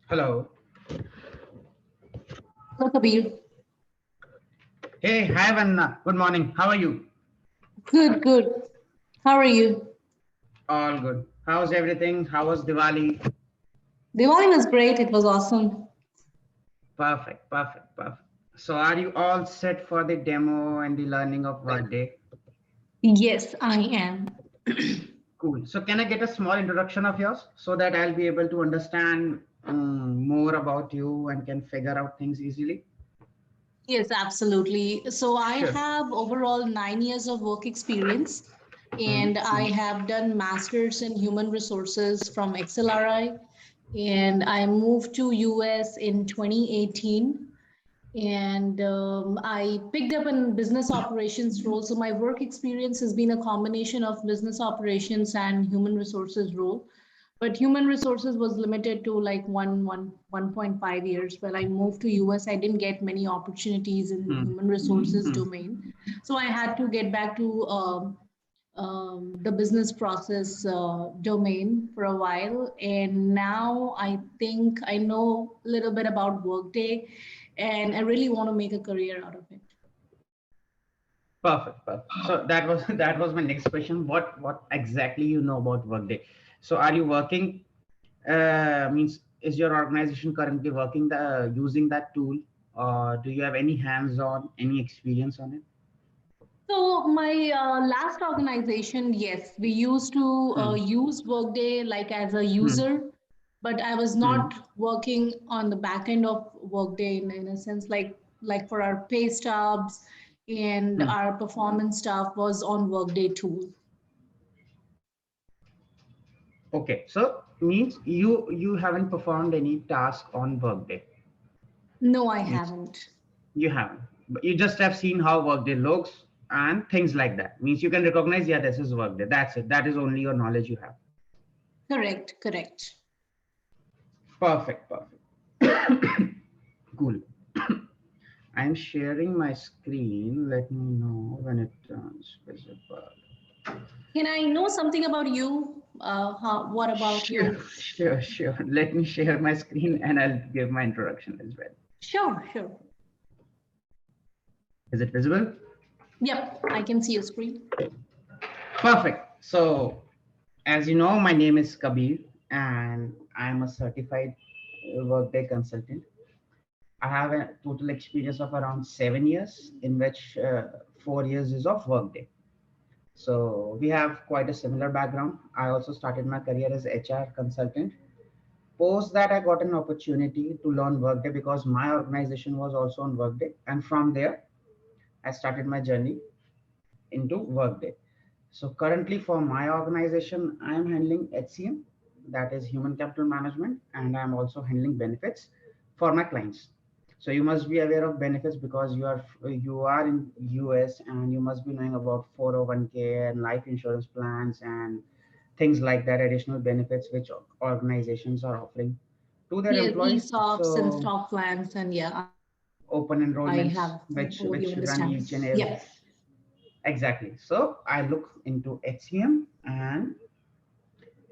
Hello. Hello, Kabir. Hey, hi Vanna. Good morning. How are you? Good, good. How are you? All good. How's everything? How was Diwali? Diwali was great. It was awesome. Perfect, perfect, perfect. So are you all set for the demo and the learning of Workday? Yes, I am. Cool. So can I get a small introduction of yours so that I'll be able to understand more about you and can figure out things easily? Yes, absolutely. So I Sure. have overall 9 years of work experience, and I have done masters in human resources from XLRI, and I moved to US in 2018. And I picked up a business operations role. So my work experience has been a combination of business operations and human resources role. But human resources was limited to like 1.5 years. When I moved to US, I didn't get many opportunities in human resources domain. So I had to get back to the business process domain for a while. And now I think I know a little bit about Workday, and I really want to make a career out of it. Perfect, perfect. So that was my next question. What exactly you know about Workday? So are you working? Means is your organization currently working using that tool, or do you have any hands-on, any experience on it? So my last organization, yes, we used to use Workday like as a Hmm. user, but I was Hmm. not working on the back end of Workday in a sense, like for our pay stubs and Hmm. our performance stuff was on Workday tool. Okay, so means you haven't performed any task on Workday. No, I Means haven't. you haven't, but you just have seen how Workday looks and things like that. Means you can recognize, yeah, this is Workday. That's it. That is only your knowledge you have. Correct, correct. Perfect, perfect. Cool. I'm sharing my screen. Let me know when it turns visible. Can I know something about you? What about Sure, you? sure, sure. Let me share my screen and I'll give my introduction as well. Sure, sure. Is it visible? Yep, I can see your screen. Perfect. So, as you know, my name is Kabir and I'm a certified Workday consultant. I have a total experience of around 7 years, in which 4 years is of Workday. So we have quite a similar background. I also started my career as HR consultant. Post that, I got an opportunity to learn Workday because my organization was also on Workday. And from there, I started my journey into Workday. So currently for my organization, I'm handling HCM, that is human capital management, and I'm also handling benefits for my clients. So you must be aware of benefits because you are in US and you must be knowing about 401k and life insurance plans and things like that, additional benefits which organizations are offering to their Yes, employees. ESOPs and So stock plans, and yeah, open I enrollments have which overview which run understanding. each and every. Yeah. Exactly. So I look into HCM and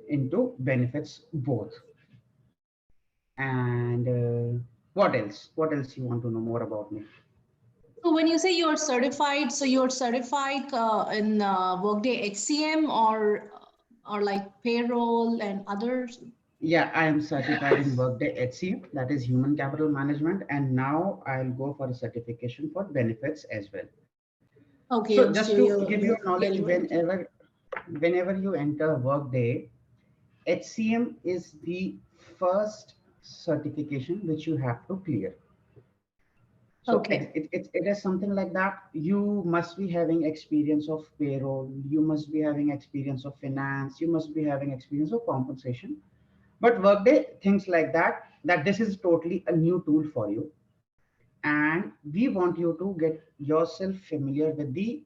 into benefits both. And what else? What else you want to know more about me? So when you say you're certified, so you're certified in Workday HCM or like payroll and others. Yeah, I am certified in Workday HCM, that is human capital management, and now I'll go for a certification for benefits as well. So Okay, just so to give you you're a knowledge, getting ready to. whenever you enter Workday, HCM is the first certification which you have to clear. So Okay. it is something like that. You must be having experience of payroll. You must be having experience of finance. You must be having experience of compensation. But Workday, things like that, that this is totally a new tool for you. And we want you to get yourself familiar with the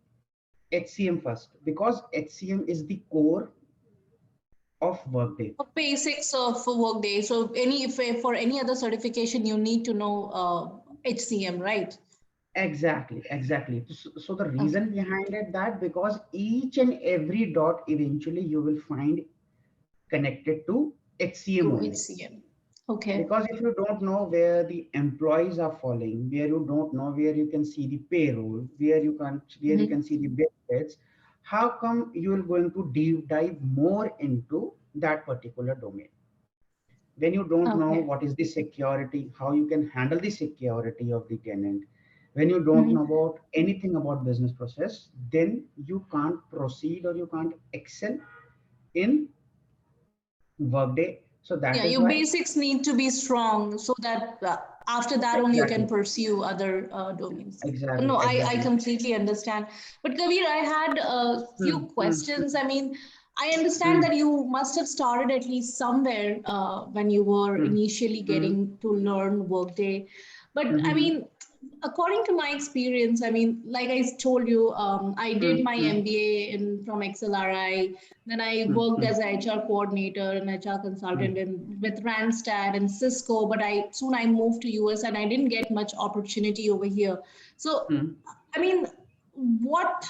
HCM first because HCM is the core of Workday. Basics of Workday. So any if for any other certification, you need to know HCM, right? Exactly, exactly. So the Okay. reason behind it that because each and every dot eventually you will find connected to HCM To only. HCM. Okay. Because if you don't know where the employees are falling, where you don't know where you can see the payroll, where you Mhm. can see the benefits, how come you are going to deep dive more into that particular domain when you don't know Okay. what is the security, how you can handle the security of the tenant, when you don't know Mhm. about anything about business process, then you can't proceed or you can't excel in Workday. So that Yeah, is your why. basics need to be strong so that after that only you can Exactly. pursue other domains. Exactly. No, I Exactly. completely understand. But Kabir, I had a few Hmm, hmm, questions. hmm, I mean, I understand hmm, that you must have started at least somewhere when you were hmm, initially hmm, getting to learn Workday. But hmm, I hmm, mean, according to my experience, I mean, like I told you, I did hmm, my hmm, MBA from XLRI. Then I hmm, worked hmm, as a HR coordinator and HR hmm, consultant with Randstad and Cisco. But I moved to US and I didn't get much opportunity over here. So, hmm. I mean, what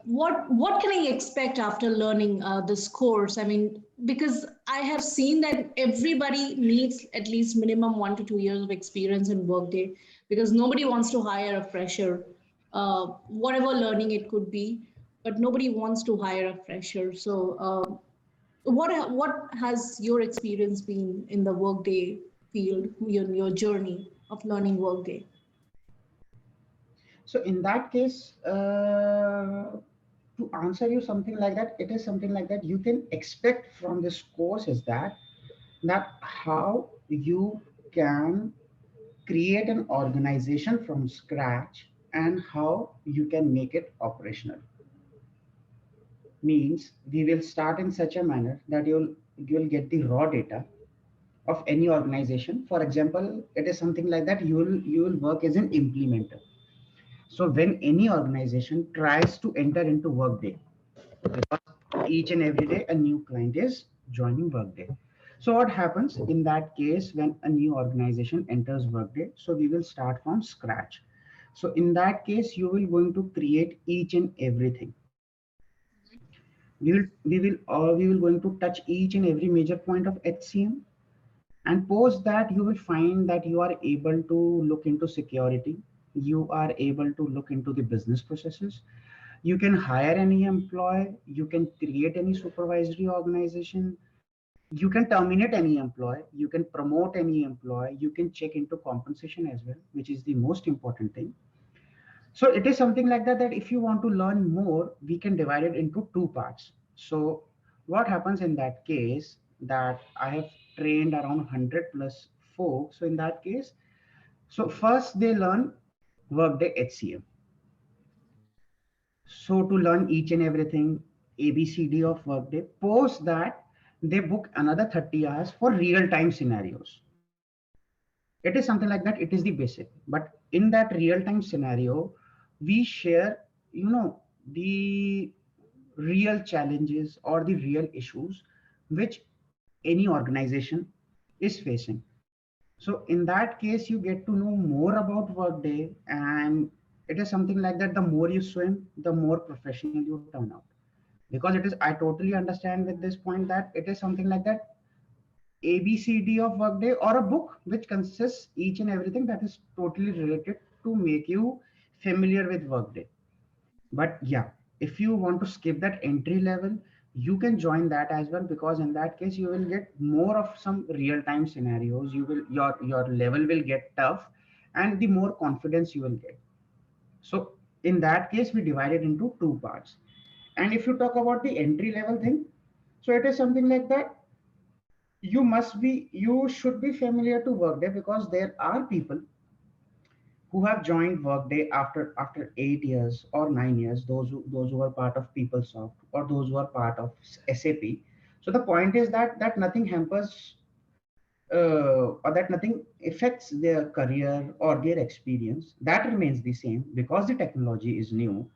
what can I expect after learning this course? I mean, because I have seen that everybody needs at least minimum 1 to 2 years of experience in Workday because nobody wants to hire a fresher, whatever learning it could be, but nobody wants to hire a fresher. So, what has your experience been in the Workday field, your journey of learning Workday? So in that case, to answer you something like that, it is something like that you can expect from this course is that how you can create an organization from scratch and how you can make it operational. Means we will start in such a manner that you'll get the raw data of any organization. For example, it is something like that you will work as an implementer. So when any organization tries to enter into Workday, because each and every day a new client is joining Workday. So what happens in that case when a new organization enters Workday? So we will start from scratch. So in that case, you will going to create each and everything. We will going to touch each and every major point of HCM, and post that you will find that you are able to look into security, you are able to look into the business processes, you can hire any employee, you can create any supervisory organization, you can terminate any employee, you can promote any employee, you can check into compensation as well, which is the most important thing. So it is something like that if you want to learn more, we can divide it into two parts. So what happens in that case, that I have trained around 100 plus folks. So in that case, so first they learn Workday HCM. So to learn each and everything, ABCD of Workday, post that they book another 30 hours for real time scenarios. It is something like that. It is the basic. But in that real time scenario, we share, the real challenges or the real issues which any organization is facing. So in that case, you get to know more about Workday, and it is something like that. The more you swim, the more professional you turn out. Because it is, I totally understand with this point that it is something like that ABCD of Workday or a book which consists each and everything that is totally related to make you familiar with Workday. But yeah, if you want to skip that entry level, you can join that as well, because in that case you will get more of some real time scenarios. Your level will get tough, and the more confidence you will get. So in that case, we divide it into two parts. And if you talk about the entry level thing, so it is something like that you should be familiar to Workday, because there are people who have joined Workday after 8 years or 9 years, those who are part of PeopleSoft or those who are part of SAP. So the point is that nothing hampers, or that nothing affects their career or their experience. That remains the same because the technology is new.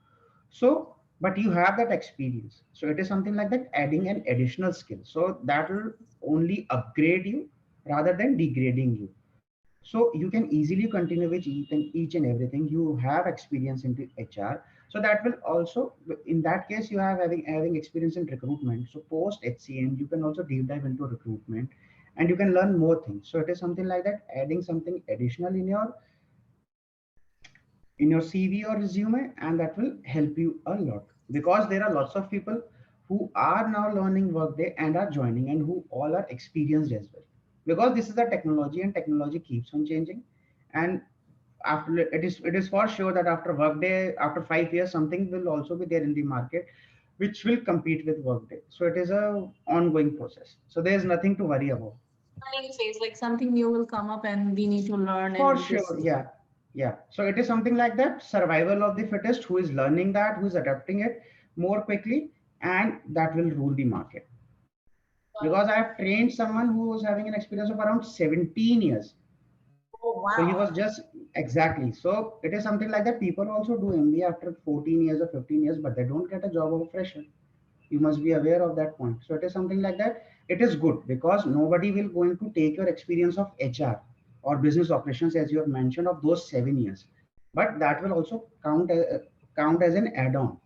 So, but you have that experience. So it is something like that, adding an additional skill. So that will only upgrade you rather than degrading you. So you can easily continue with each and everything. You have experience into HR. So that will also, in that case, you have having experience in recruitment. So post HCM, you can also deep dive into recruitment, and you can learn more things. So it is something like that, adding something additional in your CV or resume, and that will help you a lot, because there are lots of people who are now learning Workday and are joining, and who all are experienced as well, because this is the technology, and technology keeps on changing. And after it is for sure that after Workday, after 5 years, something will also be there in the market which will compete with Workday. So it is a ongoing process, so there's nothing to worry about. Learning phase, like something new will come up and we need to learn For and sure, just. yeah, yeah. So it is something like that, survival of the fittest, who is learning that, who is adapting it more quickly, and that will rule the market. Because I have trained someone who was having an experience of around 17 years. Oh, So he wow. was just exactly. So it is something like that. People also do MBA after 14 years or 15 years, but they don't get a job of a fresher. You must be aware of that point. So it is something like that. It is good because nobody will going to take your experience of HR or business operations, as you have mentioned, of those 7 years, but that will also count as an add-on.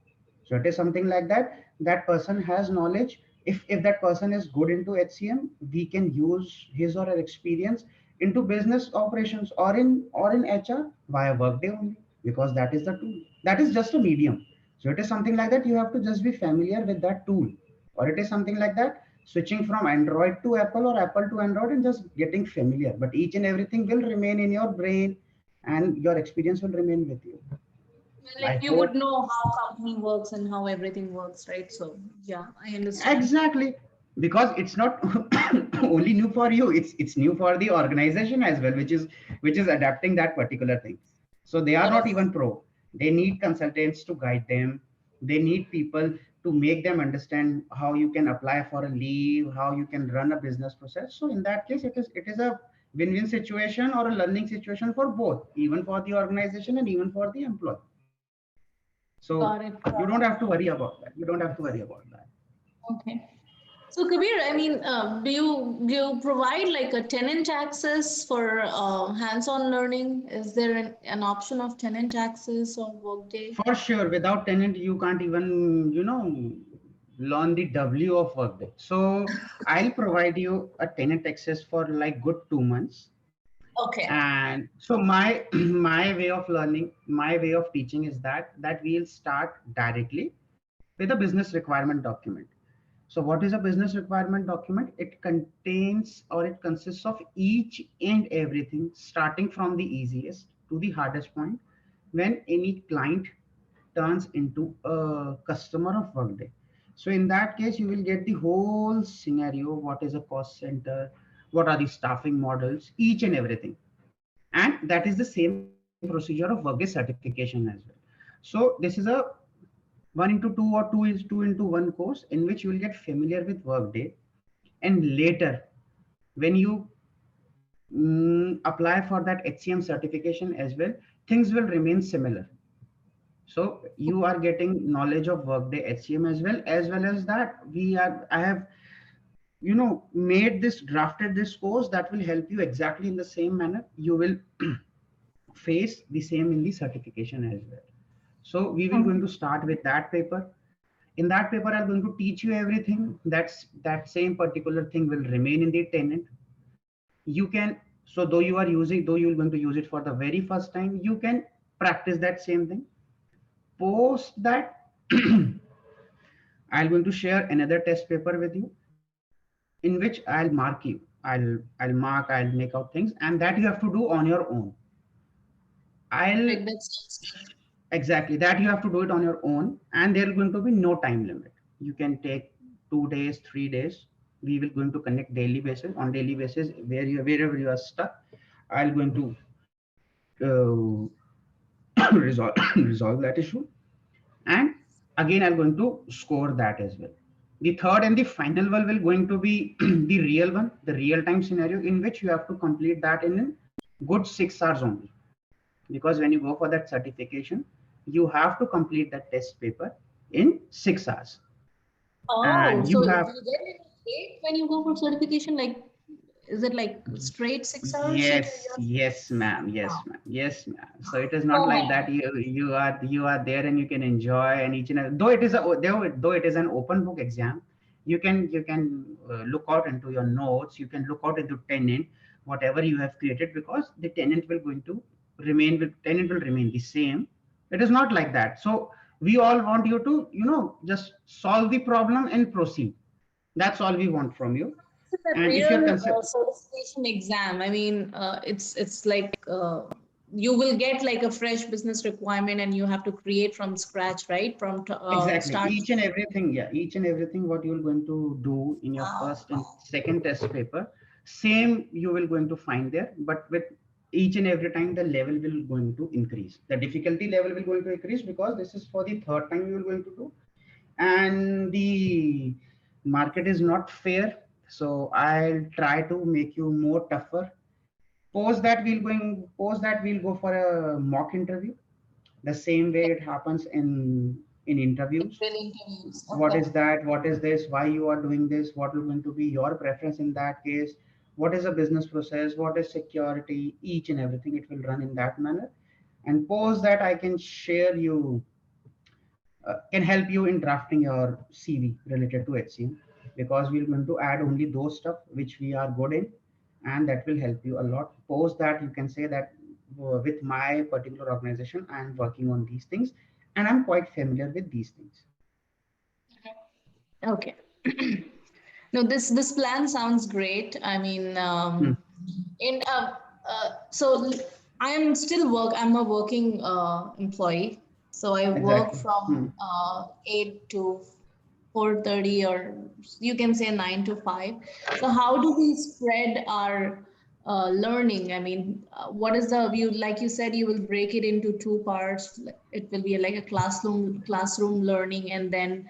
So it is something like that. That person has knowledge. If that person is good into HCM, we can use his or her experience into business operations or in HR via Workday only, because that is the tool. That is just a medium. So it is something like that. You have to just be familiar with that tool, or it is something like that. Switching from Android to Apple or Apple to Android and just getting familiar. But each and everything will remain in your brain, and your experience will remain with you. I Like you would hope. know how company works and how everything works, right? So yeah, I understand. Exactly, because it's not only new for you, it's new for the organization as well, which is adapting that particular thing. So they are not Yes. even pro. They need consultants to guide them. They need people to make them understand how you can apply for a leave, how you can run a business process. So in that case, it is a win-win situation or a learning situation for both, even for the organization and even for the employee. So Got it. you Got don't it. have to worry about that. You don't have to worry about that. Okay. So Kabir, I mean, do you provide like a tenant access for hands-on learning? Is there an option of tenant access on Workday? For sure, without tenant, you can't even, learn the W of Workday. So I'll provide you a tenant access for like good 2 months. Okay. And so my my way of learning, my way of teaching is that we'll start directly with a business requirement document. So what is a business requirement document? It contains, or it consists of each and everything, starting from the easiest to the hardest point, when any client turns into a customer of Workday. So in that case, you will get the whole scenario: what is a cost center, what are the staffing models, each and everything. And that is the same procedure of Workday certification as well. So this is a 1 into 2 or 2 into 1 course, in which you will get familiar with Workday. And later, when you apply for that HCM certification as well, things will remain similar. So you are getting knowledge of Workday HCM as well as that I have made this drafted this course that will help you exactly in the same manner. You will face the same in the certification as well. So we will going to start with that paper. In that paper, I'm going to teach you everything. That same particular thing will remain in the tenant. You can, so though you're going to use it for the very first time, you can practice that same thing. Post that, I'm going to share another test paper with you, in which I'll mark you. I'll make out things, and that you have to do on your own. I'll Like that sounds good. Exactly, that you have to do it on your own, and there is going to be no time limit. You can take 2 days, 3 days. We will going to connect daily basis, on daily basis, wherever you are stuck. I'll going to resolve resolve that issue, and again I'm going to score that as well. The third and the final one will going to be the real one, the real time scenario, in which you have to complete that in a good 6 hours only. Because when you go for that certification, you have to complete that test paper in 6 hours. Oh, And so you do you have, get any break when you go for certification? Like, is it like straight 6 hours that yes, you yes, ma'am, have? yes, ma'am, yes, ma'am. So it is not Oh like that man. you are there and you can enjoy, and each and every, though it is an open book exam, you can look out into your notes, you can look out into tenant, whatever you have created, because the tenant will remain the same. It is not like that. So we all want you to, just solve the problem and proceed. That's all we want from you. It's a And if you're real consider certification exam. I mean, it's like you will get like a fresh business requirement, and you have to create from scratch, right? From exactly start. each and everything, yeah, each and everything what you're going to do in your Wow. first and second test paper, same you will going to find there, but with each and every time the level will going to increase, the difficulty level will going to increase, because this is for the third time you will going to do, and the market is not fair. So I'll try to make you more tougher. Post that we'll go for a mock interview, the same way it happens in interviews. Real interviews. What Okay. is that, what is this, why you are doing this, what is going to be your preference in that case, what is a business process, what is security, each and everything, it will run in that manner. And post that I can share you, can help you in drafting your CV related to HCM, because we're going to add only those stuff which we are good in, and that will help you a lot. Post that you can say that, with my particular organization I am working on these things, and I'm quite familiar with these things. Okay. No, this plan sounds great. I mean, Hmm. in so I am still work. I'm a working employee, so I work Exactly. from 8 to 4:30, or you can say 9 to 5. So how do we spread our learning? I mean, what is the you like you said you will break it into two parts. It will be like a classroom learning, and then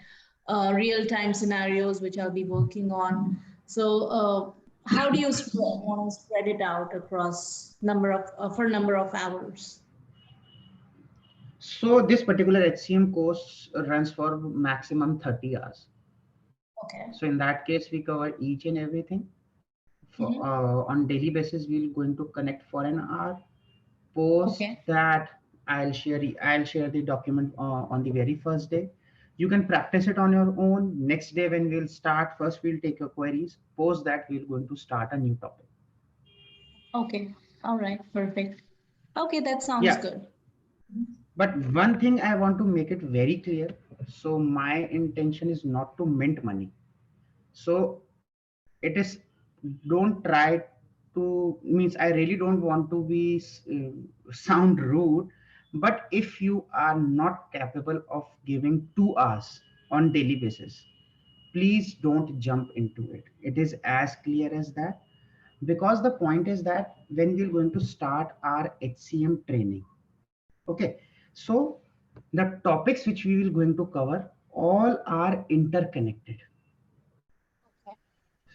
real-time scenarios which I'll be working on. So how do you want to spread it out across number of hours? So this particular HCM course runs for maximum 30 hours. Okay. So in that case, we cover each and everything. For Mhm. on daily basis, we're going to connect for an hour. Post Okay. that, I'll share the document on the very first day. You can practice it on your own. Next day when we'll start, first we'll take your queries. Post that, we're going to start a new topic. Okay. All right. Perfect. Okay, that sounds Yeah. good. But one thing I want to make it very clear. So my intention is not to mint money. So it is, don't try to, means I really don't want to be sound rude, but if you are not capable of giving 2 hours on daily basis, please don't jump into it. It is as clear as that, because the point is that when we're going to start our HCM training, okay, so the topics which we will going to cover all are interconnected.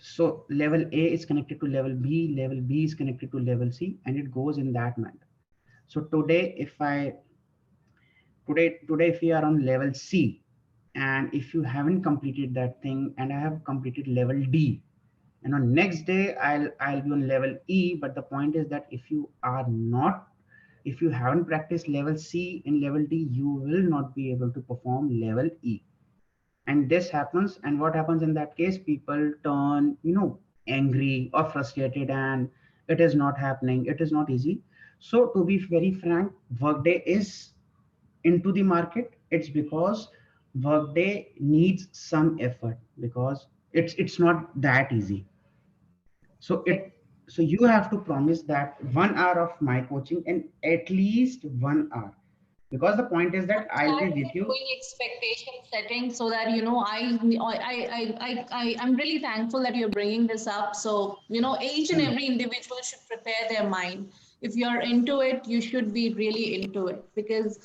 So level A is connected to level B is connected to level C, and it goes in that manner. So today if we are on level C, and if you haven't completed that thing, and I have completed level D, and on next day I'll be on level E. But the point is that if you haven't practiced level C in level D, you will not be able to perform level E. And this happens, and what happens in that case, people turn, angry or frustrated, and it is not happening, it is not easy. So to be very frank, Workday is into the market. It's because Workday needs some effort, because it's not that easy. So Okay. you have to promise that 1 hour of my coaching, and at least 1 hour, because the point is that I'll be with you. Doing expectation setting, so that I'm really thankful that you're bringing this up. So each and Hmm. every individual should prepare their mind. If you're into it, you should be really into it, because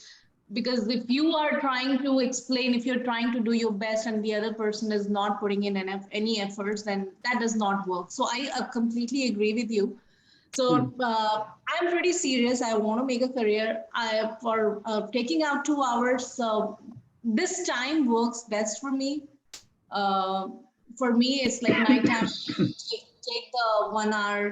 if you are trying to explain, if you're trying to do your best, and the other person is not putting in any efforts, then that does not work. So I completely agree with you. Hmm. So I'm pretty serious. I want to make a career. For taking out 2 hours. So this time works best for me. Uh, for me, it's like nighttime. Take the 1 hour.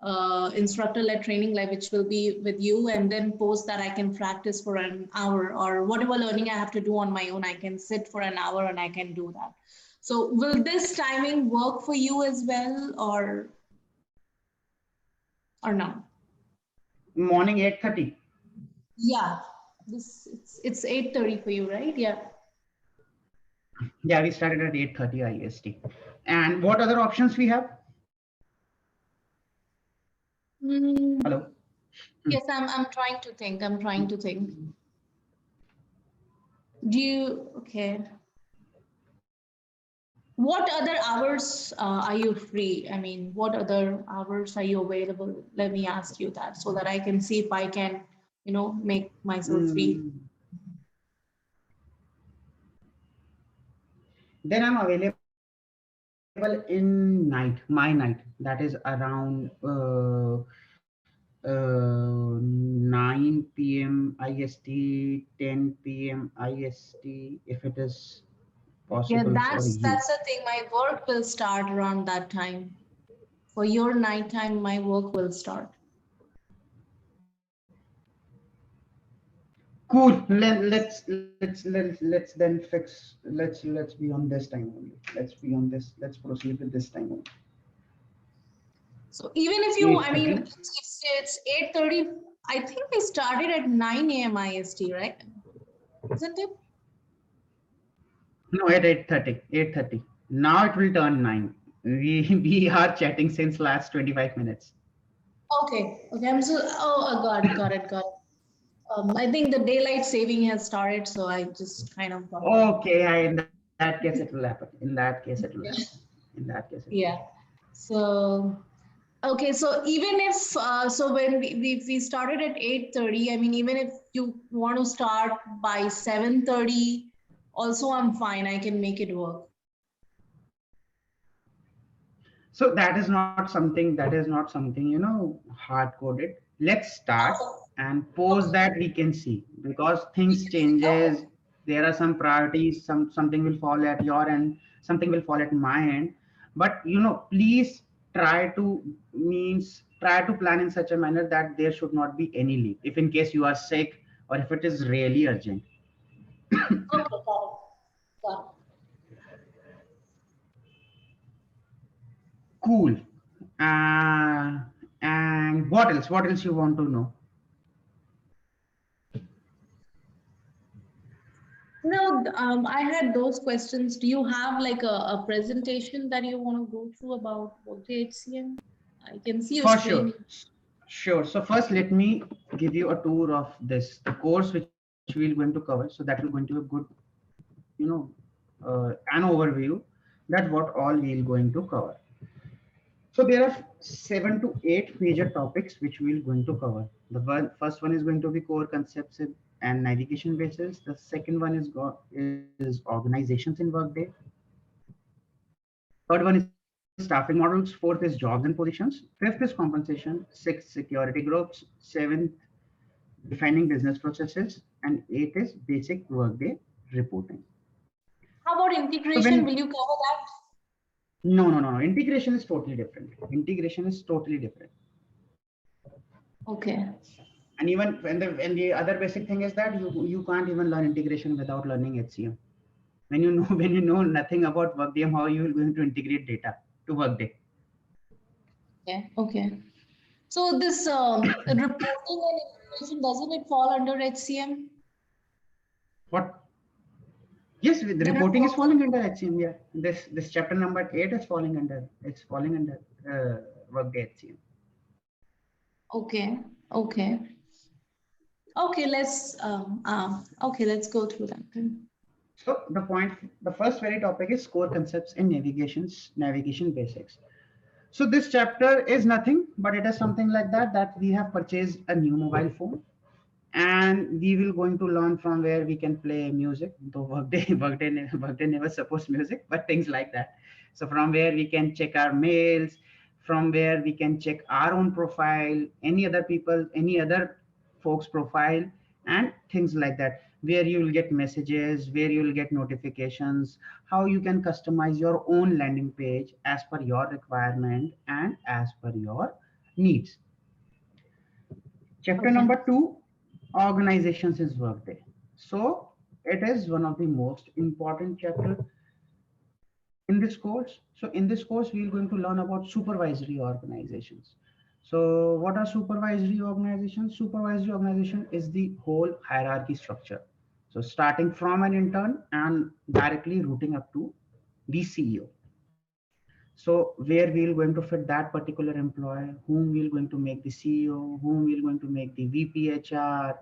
instructor-led training, like which will be with you, and then post that I can practice for an hour, or whatever learning I have to do on my own, I can sit for an hour and I can do that. So will this timing work for you as well, or no? Morning 8:30. Yeah, it's 8:30 for you, right? Yeah. Yeah, we started at 8:30 IST. And what other options we have? Hello. Yes, I'm trying to think. I'm trying to think. Do you, okay. What other hours are you free? I mean, what other hours are you available? Let me ask you that so that I can see if I can, make myself free. Then I'm available in night, my night. That is around 9 p.m. IST, 10 p.m. IST, if it is Yeah, possible for that's you. the thing. My work will start around that time. For your nighttime, my work will start. Cool. Let's then fix. Let's be on this time only. Let's be on this. Let's proceed with this time only. So even if you, I mean, 8:30. it's 8:30. I think we started at 9 a.m. IST, right? Isn't it? No, at 8:30. 8:30. Now it will turn 9. We are chatting since last 25 minutes. Okay. Okay. I'm so. Oh, got it. Got it. Got it. I think the daylight saving has started, so I just kind of got it. Okay, in that case it will happen. In that case it will happen. Yeah. In that case it will Yeah. happen. So okay. So even if so, when we started at 8:30, I mean, even if you want to start by 7:30, also I'm fine. I can make it work. So that is not something, hard coded. Let's start and post that we can see, because things changes. There are some priorities, something will fall at your end, something will fall at my end. But please try to plan in such a manner that there should not be any leave. If in case you are sick or if it is really urgent. Okay, got it. Got it. Cool. And what else? What else you want to know? No, I had those questions. Do you have like a presentation that you want to go through about Workday HCM? I can see your For sure. screen. Sure. So first, let me give you a tour of this the course which we're going to cover. So that will going to be a good, you know, an overview that what all we're going to cover. So there are 7 to 8 major topics which we're going to cover. First one is going to be core concepts and navigation basis. The second one is organizations in Workday. Third one is staffing models. Fourth is jobs and positions. Fifth is compensation. Sixth, security groups. Seventh, defining business processes. And eighth is basic Workday reporting. How about So integration? when Will you cover that? no. Integration is totally different. Integration is totally different. Okay. And even when the other basic thing is that you can't even learn integration without learning HCM. When you know nothing about Workday, how you are going to integrate data to Workday. Okay. Okay. So this reporting and integration, doesn't it fall under HCM? What? Yes, with The reporting is reporting. falling under HCM. Yeah, this chapter number 8 is falling under. It's falling under Workday HCM. Okay. Okay. Okay. Let's go through that then. So the first very topic is core concepts in navigation basics. So this chapter is nothing, but it is something like that we have purchased a new mobile phone, and we will going to learn from where we can play music. Though Workday never supports music, but things like that. So from where we can check our mails, from where we can check our own profile, any other folks profile, and things like that, where you will get messages, where you will get notifications, how you can customize your own landing page as per your requirement and as per your needs. Chapter Okay. number 2, organizations is Workday. So it is one of the most important chapter in this course. So in this course, we are going to learn about supervisory organizations. So what are supervisory organizations? Supervisory organization is the whole hierarchy structure. So starting from an intern and directly routing up to the CEO. So where we are going to fit that particular employee, whom we are going to make the CEO, whom we are going to make the VP HR,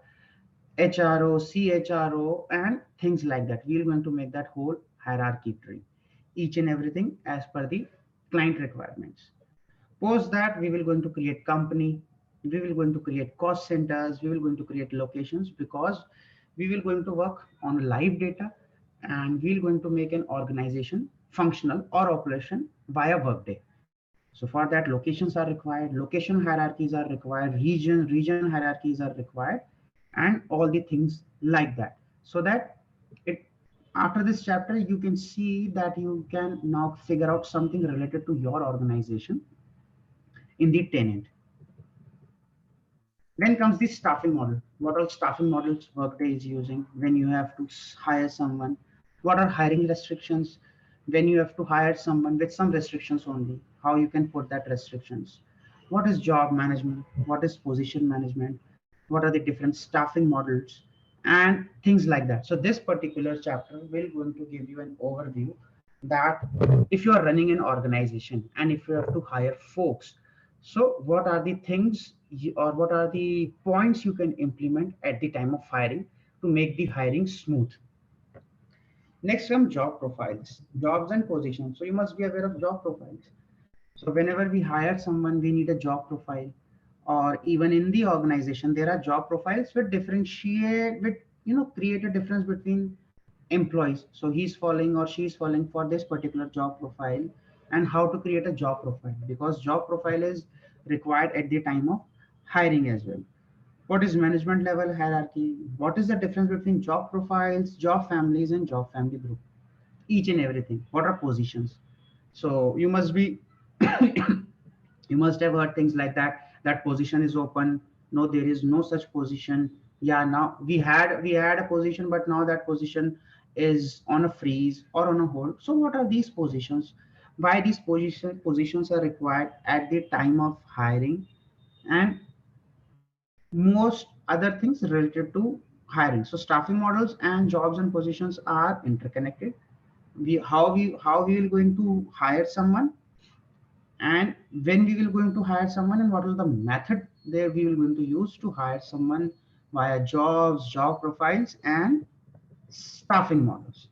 HRO, CHRO, and things like that. We are going to make that whole hierarchy tree, each and everything as per the client requirements. Post that, we will going to create company, we will going to create cost centers, we will going to create locations, because we will going to work on live data, and we will going to make an organization functional or operation via Workday. So for that, locations are required, location hierarchies are required, region hierarchies are required, and all the things like that. So that it, after this chapter, you can see that you can now figure out something related to your organization in the tenant. Then comes the staffing model. What are staffing models Workday is using when you have to hire someone? What are hiring restrictions when you have to hire someone with some restrictions only? How you can put that restrictions? What is job management? What is position management? What are the different staffing models and things like that? So this particular chapter will going to give you an overview that if you are running an organization and if you have to hire folks, so what are the things or what are the points you can implement at the time of hiring to make the hiring smooth? Next come job profiles, jobs and positions. So you must be aware of job profiles. So whenever we hire someone, we need a job profile, or even in the organization, there are job profiles which differentiate, with create a difference between employees. So he's falling or she's falling for this particular job profile, and how to create a job profile, because job profile is required at the time of hiring as well. What is management level hierarchy? What is the difference between job profiles, job families, and job family group? Each and everything. What are positions? So you must be you must have heard things like that, that position is open. No, there is no such position. Yeah, now we had a position, but now that position is on a freeze or on a hold. So what are these positions? Why these positions are required at the time of hiring, and most other things related to hiring. So staffing models and jobs and positions are interconnected. We how we how we will going to hire someone, and when we will going to hire someone, and what is the method there we will going to use to hire someone via jobs, job profiles, and staffing models.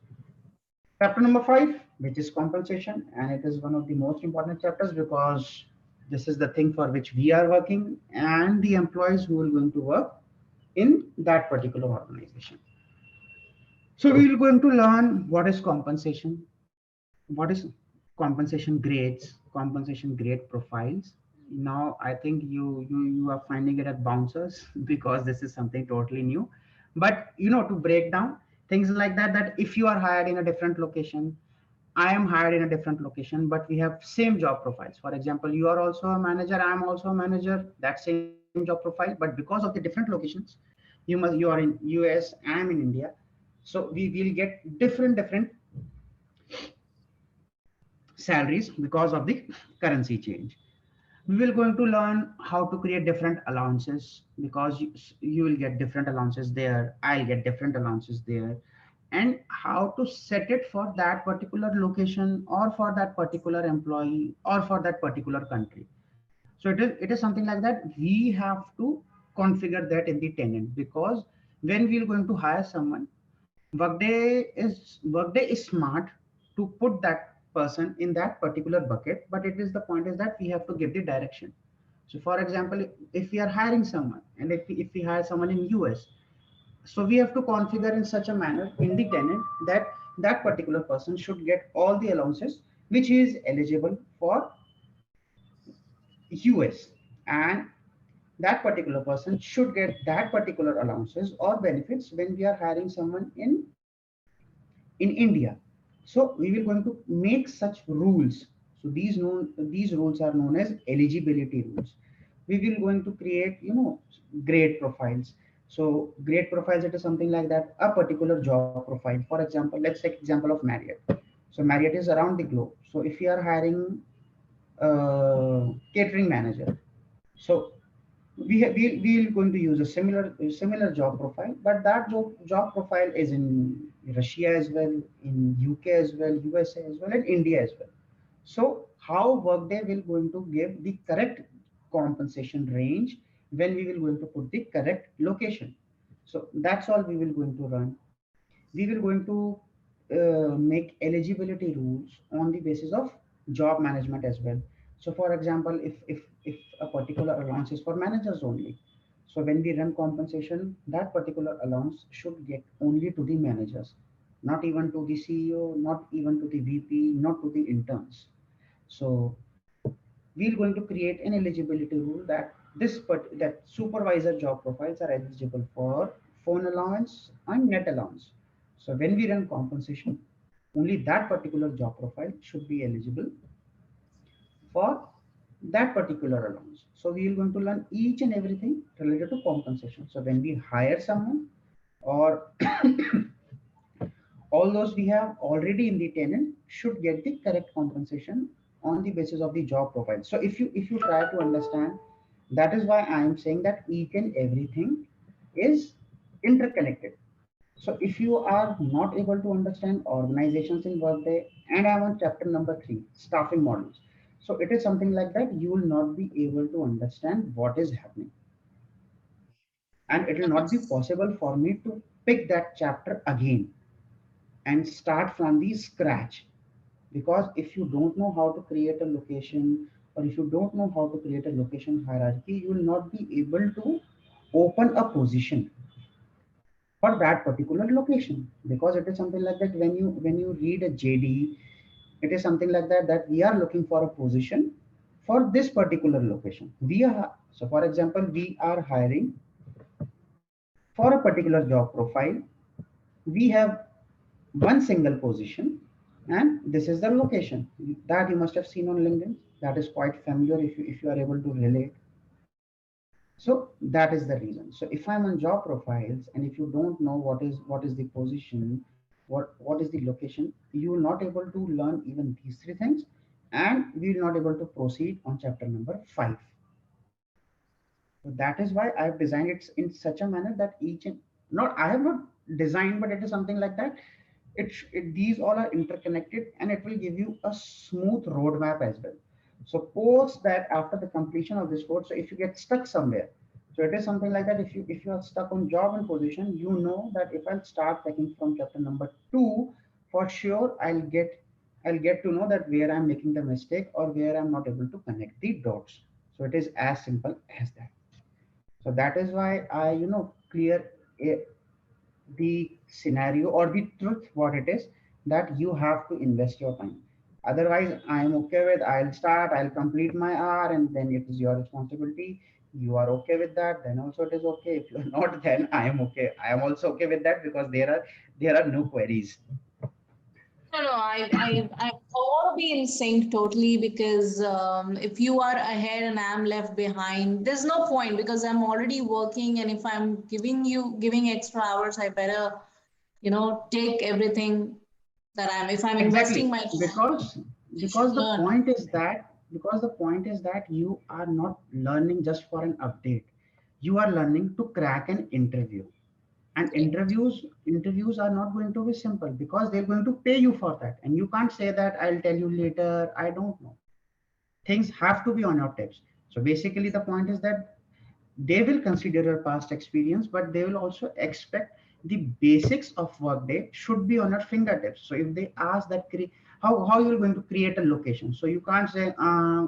Chapter number 5, which is compensation, and it is one of the most important chapters, because this is the thing for which we are working and the employees who will going to work in that particular organization. So we will going to learn what is compensation, what is compensation grades, compensation grade profiles. Now I think you are finding it at bouncers because this is something totally new. But to break down things like that, that if you are hired in a different location, I am hired in a different location, but we have same job profiles. For example, you are also a manager, I am also a manager, that same job profile, but because of the different locations, you are in US, I am in India, so we will get different salaries because of the currency change. We will going to learn how to create different allowances, because you will get different allowances there, I'll get different allowances there, and how to set it for that particular location or for that particular employee or for that particular country. So it is something like that. We have to configure that in the tenant, because when we are going to hire someone, Workday is smart to put that person in that particular bucket, but it is the point is that we have to give the direction. So for example, if we are hiring someone, and if we hire someone in US, so we have to configure in such a manner in the tenant that that particular person should get all the allowances which is eligible for US, and that particular person should get that particular allowances or benefits when we are hiring someone in India. So we will going to make such rules. So these rules are known as eligibility rules. we will going to create, grade profiles. So grade profiles, it is something like that, a particular job profile. For example, let's take example of Marriott. So Marriott is around the globe. So if you are hiring catering manager, so we're going to use a similar job profile, but that job profile is in Russia as well, in UK as well, USA as well, and India as well. So how Workday will going to give the correct compensation range when we will going to put the correct location. So that's all we will going to run. We will going to make eligibility rules on the basis of job management as well. So for example, if a particular allowance is for managers only, so when we run compensation, that particular allowance should get only to the managers, not even to the CEO, not even to the VP, not to the interns. So we're going to create an eligibility rule that that supervisor job profiles are eligible for phone allowance and net allowance. So when we run compensation, only that particular job profile should be eligible for that particular allowance. So we are going to learn each and everything related to compensation. So when we hire someone, or all those we have already in the tenant should get the correct compensation on the basis of the job profile. So if you try to understand, that is why I am saying that each and everything is interconnected. So if you are not able to understand organizations in Workday, and I'm on chapter number 3, staffing models. So it is something like that, you will not be able to understand what is happening. And it will not be possible for me to pick that chapter again and start from the scratch. Because if you don't know how to create a location, or if you don't know how to create a location hierarchy, you will not be able to open a position for that particular location. Because it is something like that, when you read a JD, it is something like that, that we are looking for a position for this particular location. So for example, we are hiring for a particular job profile. We have one single position, and this is the location that you must have seen on LinkedIn. That is quite familiar if you are able to relate. So that is the reason. So if I'm on job profiles, and if you don't know what is the position, what is the location, you will not able to learn even these three things, and we will not able to proceed on chapter number 5. So that is why I've designed it in such a manner that each and not I have not designed, but it is something like that. These all are interconnected, and it will give you a smooth roadmap as well. So post that, after the completion of this code, so if you get stuck somewhere, so it is something like that. If you are stuck on job and position, you know that if I'll start taking from chapter number 2, for sure I'll get to know that where I'm making the mistake or where I'm not able to connect the dots. So it is as simple as that. So that is why I clear the scenario or the truth what it is, that you have to invest your time. Otherwise, I am okay with, I'll complete my hour, and then it is your responsibility. You are okay with that, then also it is okay. If you're not, then I am okay. I am also okay with that, because there are no queries. No, no, I want to be in sync totally, because if you are ahead and I'm left behind, there's no point, because I'm already working, and if I'm giving extra hours, I better, take everything that if I'm investing Exactly, my time, I should because the learn. point is that you are not learning just for an update. You are learning to crack an interview. And Correct. interviews are not going to be simple, because they're going to pay you for that, and you can't say that I'll tell you later, I don't know. Things have to be on your tips. So basically the point is that they will consider your past experience, but they will also expect the basics of Workday should be on your fingertips. So if they ask that, how you're going to create a location, so you can't say, I'll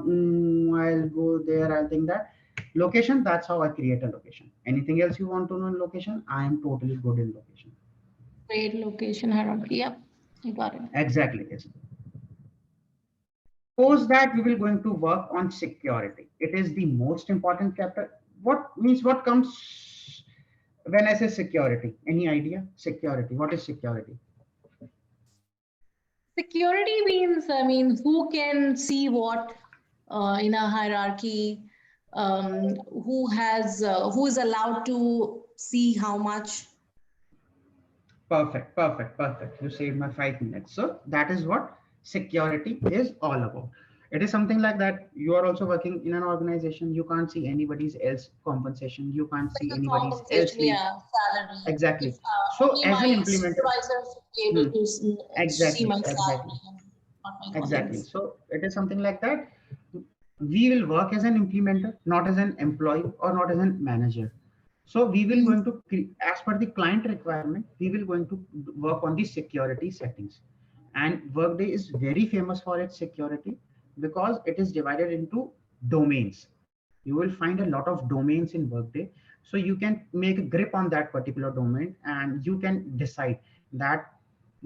go there, I think that location, that's how I create a location. Anything else you want to know in location, I am totally good in location. Great location hierarchy. Yep, you got it. Exactly. Yes. Post that, we will going to work on security. It is the most important chapter. What comes when I say security? Any idea? Security. What is security? Security means, I mean, who can see what in a hierarchy? who is allowed to see how much. Perfect, perfect, perfect. You saved my 5 minutes. So that is what security is all about. It is something like that. You are also working in an organization. You can't see anybody's else compensation. You can't Like see a anybody's else compensation, leave. yeah, salary. If Exactly. So only as an my implementer, supervisor should be able hmm, to see exactly, my exactly, salary and not my exactly. colleagues. So it is something like that. We will work as an implementer, not as an employee or not as a manager. So we will Mm. going to, as per the client requirement, we will going to work on the security settings. And Workday is very famous for its security because it is divided into domains. You will find a lot of domains in Workday. So you can make a grip on that particular domain and you can decide that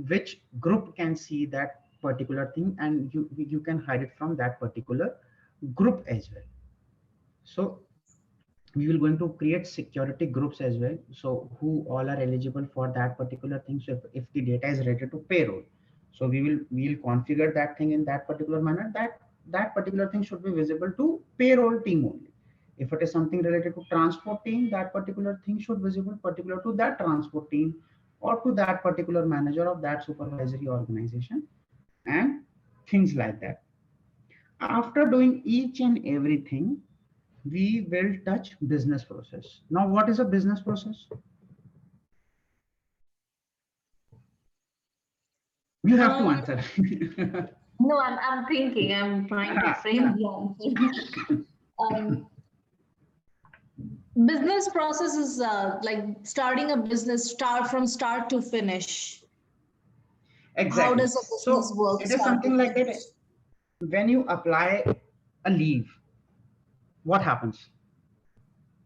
which group can see that particular thing, and you can hide it from that particular group as well. So we will going to create security groups as well, so who all are eligible for that particular thing. So if the data is related to payroll, so we will configure that thing in that particular manner, that that particular thing should be visible to payroll team only. If it is something related to transport team, that particular thing should visible particular to that transport team or to that particular manager of that supervisory organization, and things like that. After doing each and everything, we will touch business process. Now, what is a business process? You have to Um, answer. no, I'm thinking, I'm trying to frame the answer. Um, Business process is like starting a business, start from start to finish. How Exactly. does a business So work it is start to something like finish? that. When you apply a leave, what happens?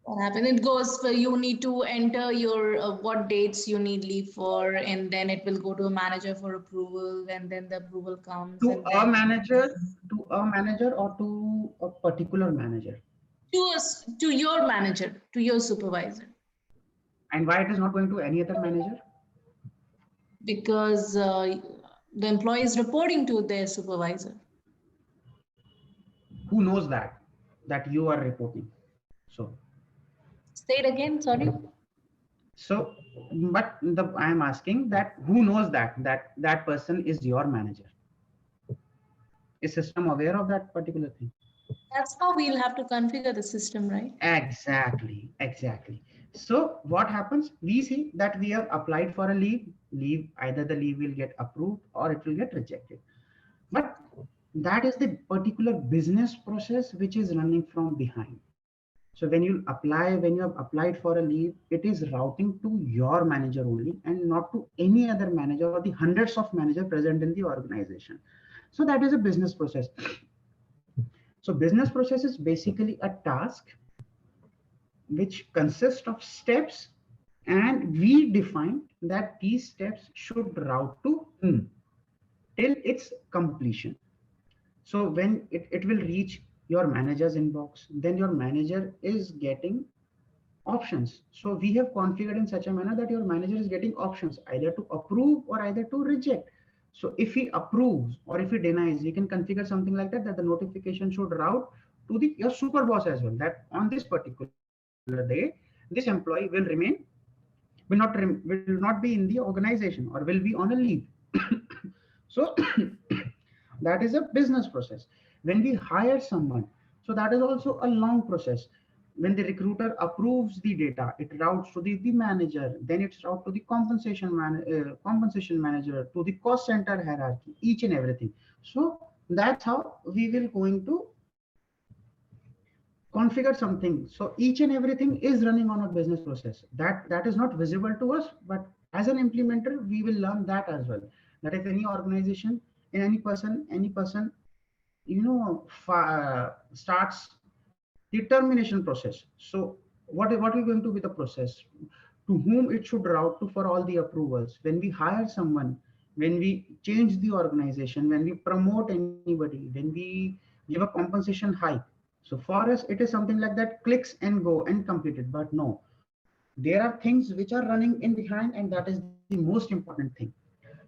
What happened? It goes for you need to enter your what dates you need leave for, and then it will go to a manager for approval, and then the approval comes, To and a then manager, to a manager, or to a particular manager? to your manager, to your supervisor, And why it is not going to any other manager? because the employee is reporting to their supervisor. Who knows that you are reporting? So Say it again. Sorry. so, but I am asking that who knows that person is your manager? Is system aware of that particular thing? That's how we'll have to configure the system, right? Exactly, exactly. So what happens? We see that we have applied for a leave, either the leave will get approved or it will get rejected. But that is the particular business process which is running from behind. So when you have applied for a leave, it is routing to your manager only and not to any other manager or the hundreds of managers present in the organization. So that is a business process. So business process is basically a task which consists of steps, and we define that these steps should route to till its completion. So when it will reach your manager's inbox, then your manager is getting options. So we have configured in such a manner that your manager is getting options either to approve or either to reject. So if he approves or if he denies, you can configure something like that, that the notification should route to the your super boss as well, that on this particular day this employee will not be in the organization or will be on a leave. So that is a business process. When we hire someone, so that is also a long process. When the recruiter approves the data, it routes to the manager, then it's route to the compensation manager, to the cost center hierarchy, each and everything. So that's how we will going to configure something. So each and everything is running on a business process that is not visible to us, but as an implementer we will learn that as well, that if any organization in any person starts the termination process. So what is going to be the process, to whom it should route to for all the approvals? When we hire someone, when we change the organization, when we promote anybody, when we give a compensation hike. So for us it is something like that, clicks and go and complete it. But no, there are things which are running in behind, and that is the most important thing.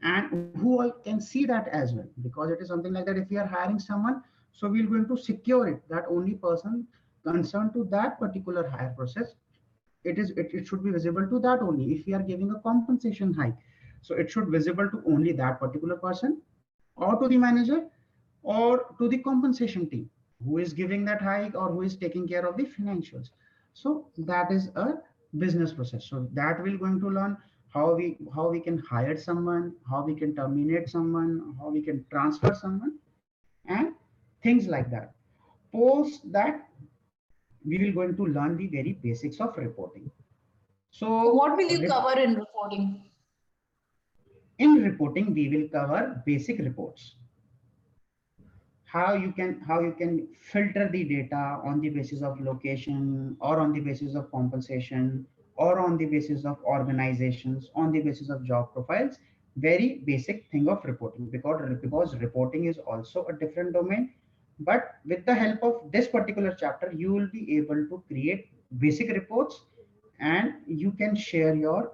And who all can see that as well, because it is something like that, if we are hiring someone, so we're going to secure it that only person concerned to that particular hire process, it should be visible to that only. If we are giving a compensation hike, so it should visible to only that particular person, or to the manager, or to the compensation team who is giving that hike or who is taking care of the financials. So that is a business process. So that we're going to learn how we can hire someone, how we can terminate someone, how we can transfer someone, and things like that. Post that, we will going to learn the very basics of reporting. So So what will you cover in reporting? in reporting, we will cover basic reports, how you can filter the data on the basis of location, or on the basis of compensation, or on the basis of organizations, on the basis of job profiles. Very basic thing of reporting, because reporting is also a different domain. But with the help of this particular chapter, you will be able to create basic reports, and you can share your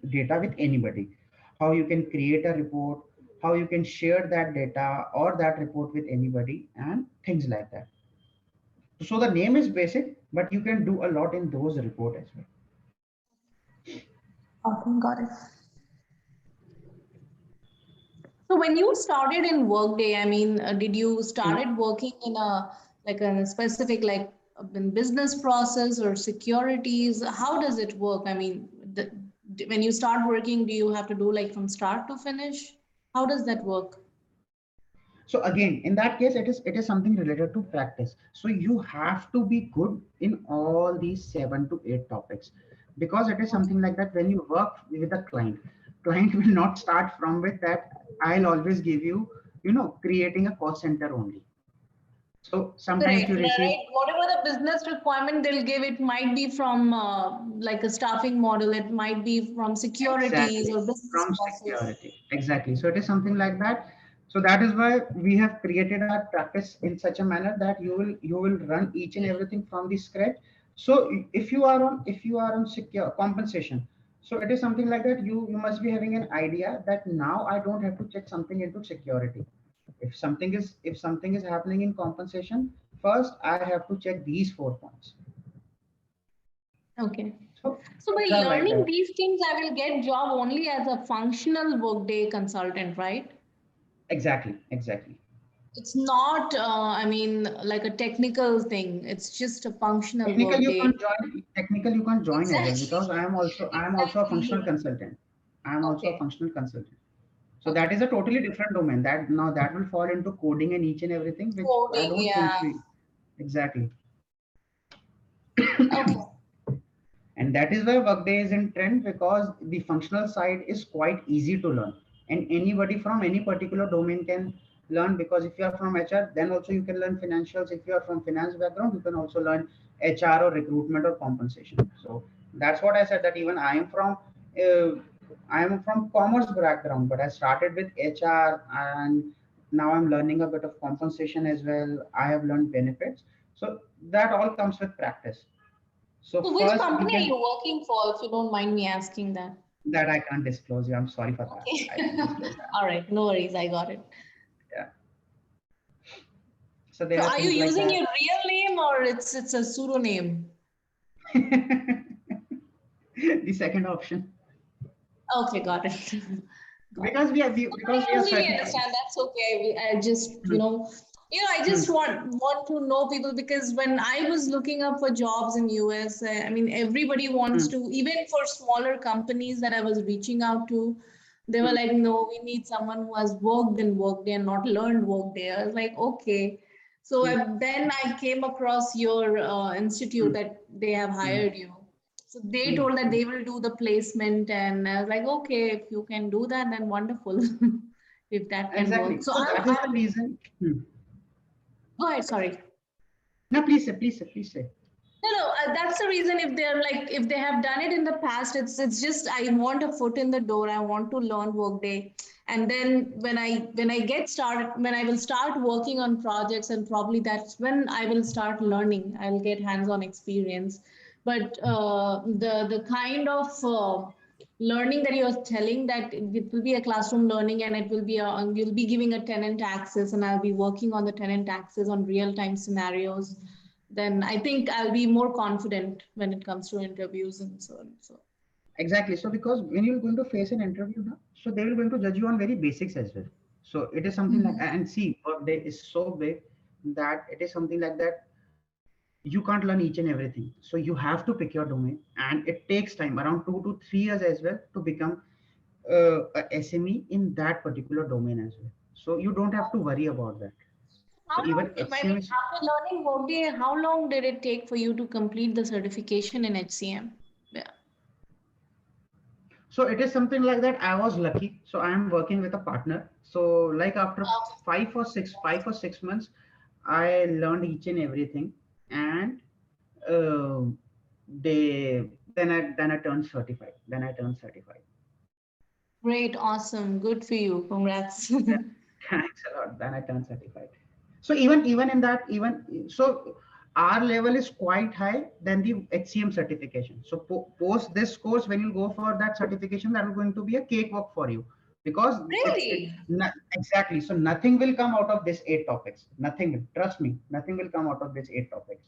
data with anybody. How you can create a report, how you can share that data or that report with anybody, and things like that. So the name is basic, but you can do a lot in those report as well. Okay, got it. So when you started in Workday, I mean, did you started working in a like a specific like in business process or securities? How does it work? I mean, when you start working, do you have to do like from start to finish? How does that work? So again, in that case, it is something related to practice. So you have to be good in all these 7 to 8 topics, because it is something like that. When you work with a client will not start from with that. I'll always give you, creating a cost center only. So sometimes Correct, you receive. right? Whatever the business requirement they'll give, it might be from like a staffing model, it might be from securities Exactly, or business from process. security. Exactly. So it is something like that. So that is why we have created our practice in such a manner that you will run each and everything from the scratch. So if you are on secure compensation, so it is something like that. You must be having an idea that now I don't have to check something into security. If something is happening in compensation, first I have to check these 4 points. Okay. So So by things are like learning that. these things, I will get job only as a functional Workday consultant, right? Exactly, exactly. It's not, I mean, like a technical thing. It's just a functional Technical you Workday. can't join. Technical you can't join as well, Exactly. because I am also a functional Exactly. consultant. I am also a Okay. functional consultant. So that Okay. is a totally different domain. That will fall into coding and each and everything, which I Coding, don't think yeah. we exactly. Okay. And that is why Workday is in trend, because the functional side is quite easy to learn, and anybody from any particular domain can learn. Because if you are from HR, then also you can learn financials. If you are from finance background, you can also learn HR or recruitment or compensation. So that's what I said, that even uh, I am from commerce background, but I started with HR, and now I'm learning a bit of compensation as well. I have learned benefits. So that all comes with practice. So So which first we company are can you working for, if you don't mind me asking that? that I can't disclose you. I'm sorry for that. Okay. I can't disclose that. All right. No worries. I got it. Yeah. So So there are are you things like using that. your real name or it's a pseudonym? The second option, Okay, got it. Got it. because we are No, because I we are completely certified. understand. That's okay. I just, Hmm, I hmm, just want to know people because when I was looking up for jobs in US, I mean, everybody wants hmm, to, even for smaller companies that I was reaching out to, they were hmm, like, no, we need someone who has worked in Workday and not learned Workday. I was like, okay. So hmm, then I came across your institute hmm, that they have hmm, hired you. So they hmm, told that hmm. they will do the placement, and I was like, okay, if you can do that, then wonderful. If that can work. Exactly. So So that is the reason. Hmm. go ahead, sorry. No, please say, please say, please say. No, that's the reason. If they're like, if they have done it in the past, it's just I want a foot in the door. I want to learn Workday, and then when I get started, when I will start working on projects, and probably that's when I will start learning. I'll get hands-on experience. But the kind of learning that you're telling, that it will be a classroom learning, and it will be you'll be giving a tenant access, and I'll be working on the tenant access on real-time scenarios. then I think I'll be more confident when it comes to interviews and so on. So Exactly. So because when you're going to face an interview now, so they will going to judge you on very basics as well. So it is something like, Mhm. and see, Workday is so big that it is something like that you can't learn each and everything. So you have to pick your domain, and it takes time, around 2 to 3 years as well, to become a SME in that particular domain as well. So you don't have to worry about that. how So even long, I HCM mean, is. after learning Workday, how long did it take for you to complete the certification in HCM? Yeah. So it is something like that. I was lucky. So I am working with a partner. So like after 5 or 6 months, I learned each and everything, and uh, then I turned certified. Then I turned certified. Great, awesome, good for you. Congrats. Yeah. Thanks a lot. Then I turned certified. So even in that, even so, our level is quite high than the HCM certification. So post this course, when you go for that certification, that is going to be a cakewalk for you, because Really? exactly. So nothing will come out of this 8 topics. Nothing will. Trust me, nothing will come out of this 8 topics.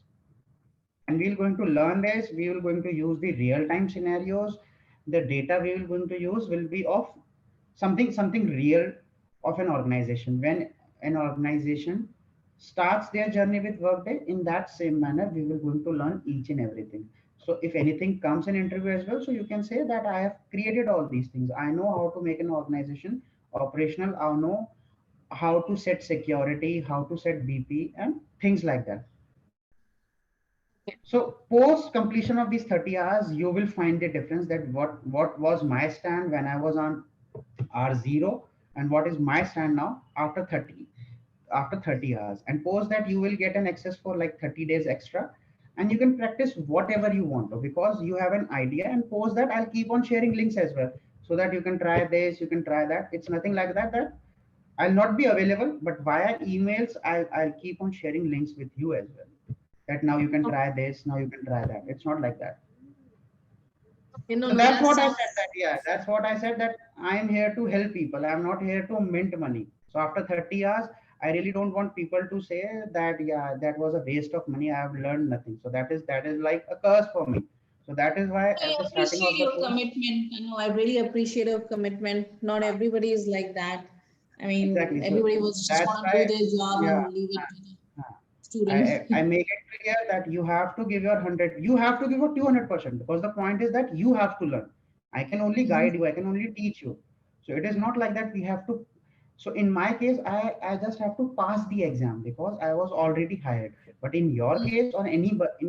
And we're going to learn this. We will going to use the real time scenarios. The data we will going to use will be of something real of an organization. When an organization starts their journey with Workday, in that same manner we will going to learn each and everything. So if anything comes in interview as well, so you can say that I have created all these things. I know how to make an organization operational. I know how to set security, how to set BP, and things like that. So post completion of these 30 hours, you will find the difference, that what was my stand when I was on R0, and what is my stand now after 30 hours. And post that, you will get an access for like 30 days extra, and you can practice whatever you want to, because you have an idea. And post that, I'll keep on sharing links as well, so that you can try this, you can try that. It's nothing like that I'll not be available, but via emails, I'll keep on sharing links with you as well, that now you can Okay, try this, now you can try that. It's not like that. no, So no, that's that what I sounds. said, that, yeah, that's what I said, that I am here to help people. I'm not here to mint money. So after 30 hours, I really don't want people to say that, yeah, that was a waste of money. I have learned nothing. So that is like a curse for me. So that is why I at the starting appreciate of the your course, commitment. I really appreciate your commitment. Not everybody is like that. I mean, exactly. So everybody was just that's want to do why, their job yeah. and leave it to the uh, student. I make it clear that you have to give your 100, you have to give your 200%, because the point is that you have to learn. I can only Mhm. guide you, I can only teach you. So it is not like that we have to. So in my case, I just have to pass the exam because I was already hired. But in your case, or in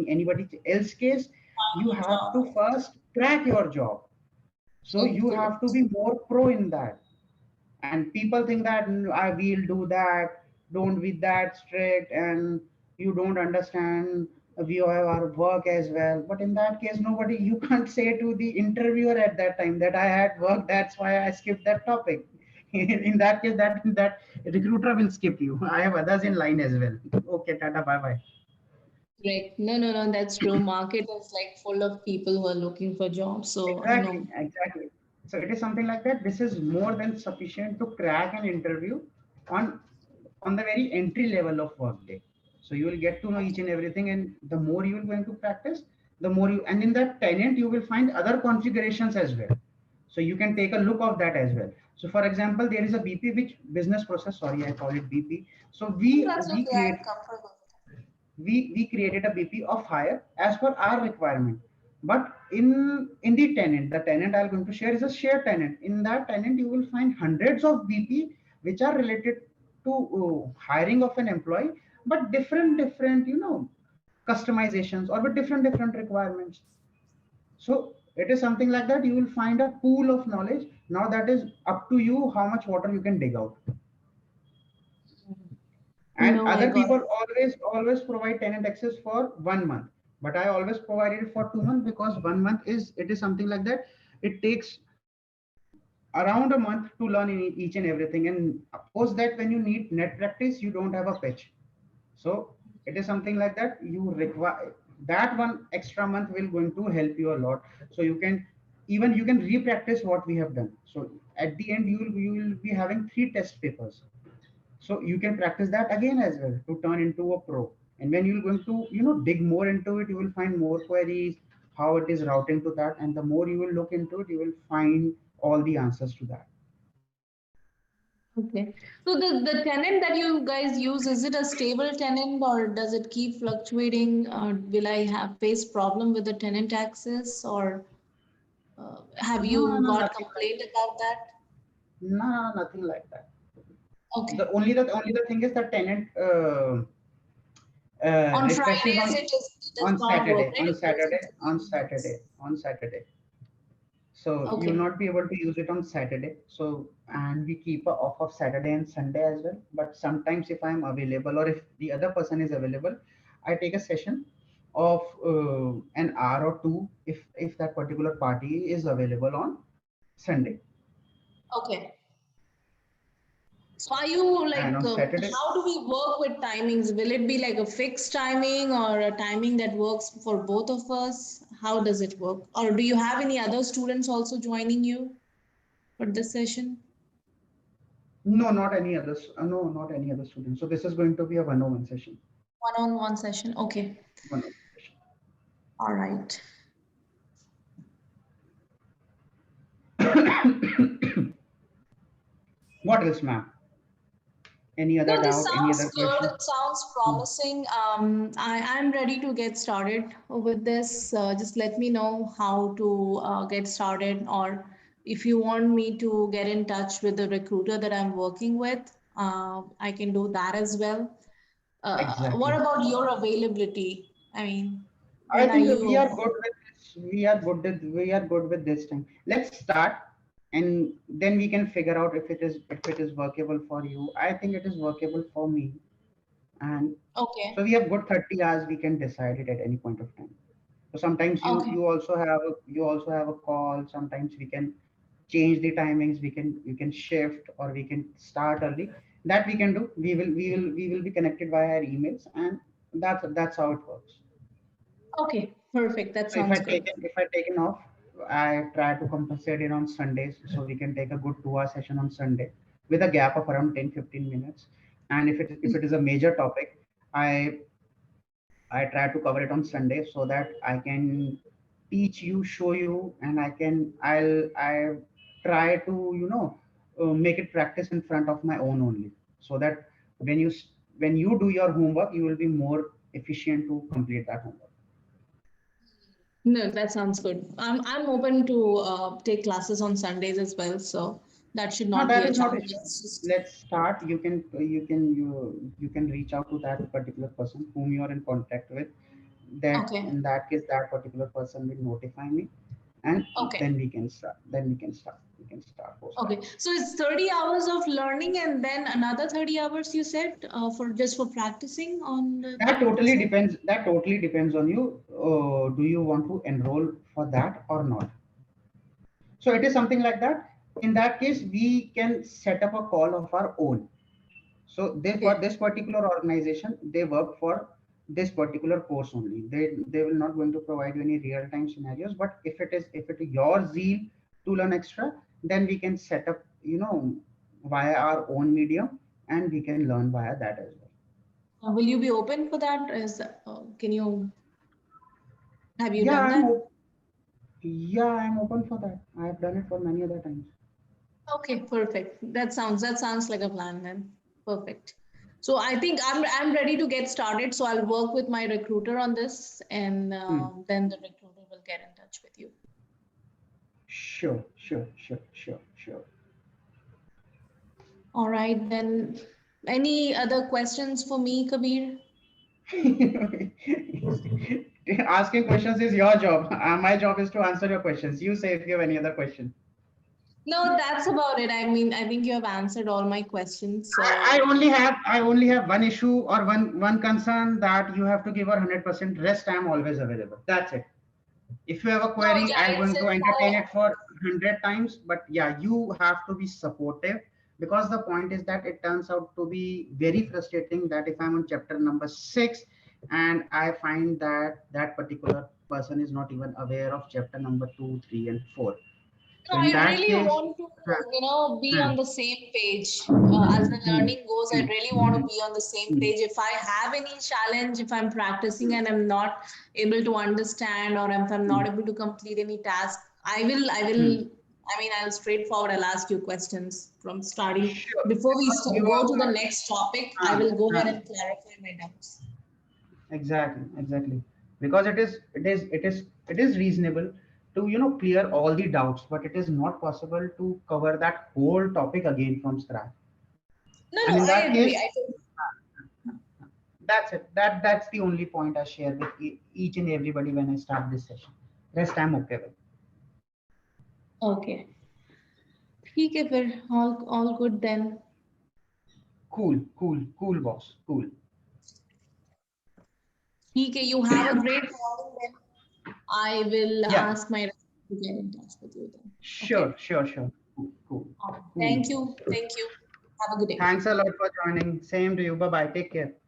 anybody else case, Find you a have to job. first crack your job. So So you true. have to be more pro in that. And people think that, I will do that, don't be that strict, and you don't understand, we have our work as well. But in that case, nobody, you can't say to the interviewer at that time that I had work, that's why I skipped that topic. In that case, that recruiter will skip you. I have others in line as well. Okay, tata, bye bye. Great. No, no, no, that's true. Market is like full of people who are looking for jobs. So I Exactly, know. exactly. So it is something like that. This is more than sufficient to crack an interview on on the very entry level of Workday. So you will get to know each and everything, and the more you are going to practice, the more you, and in that tenant you will find other configurations as well. So you can take a look of that as well. So for example, there is a BP, which business process. Sorry, I call it BP. So That's we okay. I'm create comfortable. we created a BP of hire as per our requirement. But in the tenant I'm going to share is a shared tenant. In that tenant, you will find hundreds of BP which are related to hiring of an employee, but different customizations, or with different requirements. So it is something like that. You will find a pool of knowledge. Now that is up to you how much water you can dig out. And No, I other got people always provide tenant access for 1 month, but I always provided it for 2 months, because 1 month is, it is something like that. It takes around a month to learn each and everything, and post that, when you need net practice, you don't have a pitch. So it is something like that. You require that one extra month will going to help you a lot. So you can re-practice what we have done. So at the end, you will be having 3 test papers, so you can practice that again as well to turn into a pro And when you're going to, dig more into it, you will find more queries, how it is routing to that. And the more you will look into it, you will find all the answers to that. Okay. So the tenant that you guys use, is it a stable tenant or does it keep fluctuating? Or will I have face problem with the tenant access, or have No, you no, got nothing like complaint about that? no, nothing like that. Okay. The only the thing is that tenant On refreshes Fridays, on it does on not work, Saturday, right? on It goes Saturday, into on maintenance. Saturday, on Saturday. So you'll Okay. not be able to use it on Saturday. So, and we keep a off of Saturday and Sunday as well. But sometimes if I'm available or if the other person is available, I take a session of an hour or two if that particular party is available on Sunday. Okay. So are you And like, on Saturday, how do we work with timings? Will it be like a fixed timing or a timing that works for both of us? How does it work? Or do you have any other students also joining you for this session? no, not any others. No, not any other students. So this is going to be a one-on-one session. One-on-one session. Okay. One-on-one session. All right. What else, ma'am? Any No, other this doubt? Any other sounds good. question? It sounds Hmm. promising. I'm ready to get started with this. Just let me know how to get started, or if you want me to get in touch with the recruiter that I'm working with, I can do that as well. What Exactly. about your availability? I mean, I when are think you we are available? good with this. We are good with this thing. Let's start, and then we can figure out if it is workable for you. I think it is workable for me, and so Okay. we have good 30 hours. We can decide it at any point of time. So sometimes you Okay. you also have a call. Sometimes we can change the timings. We can shift or we can start early. That we can do. We will be connected via our emails, and that's how it works. Okay. Perfect. That So if I sounds take good. it, if I taken off, I try to compensate it on Sundays, so we can take a good 2 hour session on Sunday with a gap of around 10-15 minutes. And if it is a major topic, I I try to cover it on Sunday so that I can teach you, show you, and I try to make it practice in front of my own only, so that when you do your homework, you will be more efficient to complete that homework. No, that sounds good. I'm open to take classes on Sundays as well, so that should No, not be that a is not challenge. issue. It's just Let's start. You can reach out to that particular person whom you are in contact with. That okay. in that case, that particular person will notify me, and Okay. then we can start. We can start post that. Okay. So it's 30 hours of learning and then another 30 hours you said for just for practicing on That the totally site? depends. That totally depends on you. Do you want to enroll for that or not? So it is something like that. In that case, we can set up a call of our own. So they for Okay. this particular organization, they work for this particular course only. They will not going to provide you any real time scenarios. But if it is your zeal to learn extra, then we can set up via our own medium, and we can learn via that as well. Will you be open for that? Can you have you Yeah, done that? I'm open for that. I have done it for many other times. Okay, perfect. That sounds like a plan then. Perfect. So I think I'm ready to get started. So I'll work with my recruiter on this, and Hmm. then the recruiter will get in touch with you. Sure, sure, sure, sure, sure. All right, then. Any other questions for me, Kabir? Asking questions is your job. My job is to answer your questions. You say if you have any other question. No, that's about it. I mean, I think you have answered all my questions. I only have one issue or one concern, that you have to give her 100% rest. I'm always available. That's it. If you have a No, query, yeah, I'm going to it's entertain my it for 100 times. But yeah, you have to be supportive, because the point is that it turns out to be very frustrating that if I'm on chapter number 6 and I find that that particular person is not even aware of chapter number 2, 3, and 4. So No, in I that really case, want to, huh, be huh, on the same page. As the hmm, learning goes, I hmm, really want to be on the same hmm, page. If I have any challenge, if I'm practicing and I'm not able to understand, or if I'm hmm, not able to complete any task, hmm. I'll straightforward, I'll ask you questions from starting. Sure. Before we Because you go are to the not. next topic, I Uh, will go ahead uh, and clarify my doubts. exactly, exactly. Because it is reasonable to clear all the doubts, but it is not possible to cover that whole topic again from scratch. No, And no, in I that agree. case, that's it. That's the only point I share with each and everybody when I start this session. Rest I'm okay with. Okay. ठीक है फिर all good then. Cool, cool, cool, boss. Cool. ठीक है, you have a great morning then. I will Yeah. ask my rep to get in touch with you then. Okay? Sure, sure, sure. Cool, cool, All right. cool. Thank you. Thank you. Have a good day. Thanks a lot for joining. Same to you. Bye bye. Take care.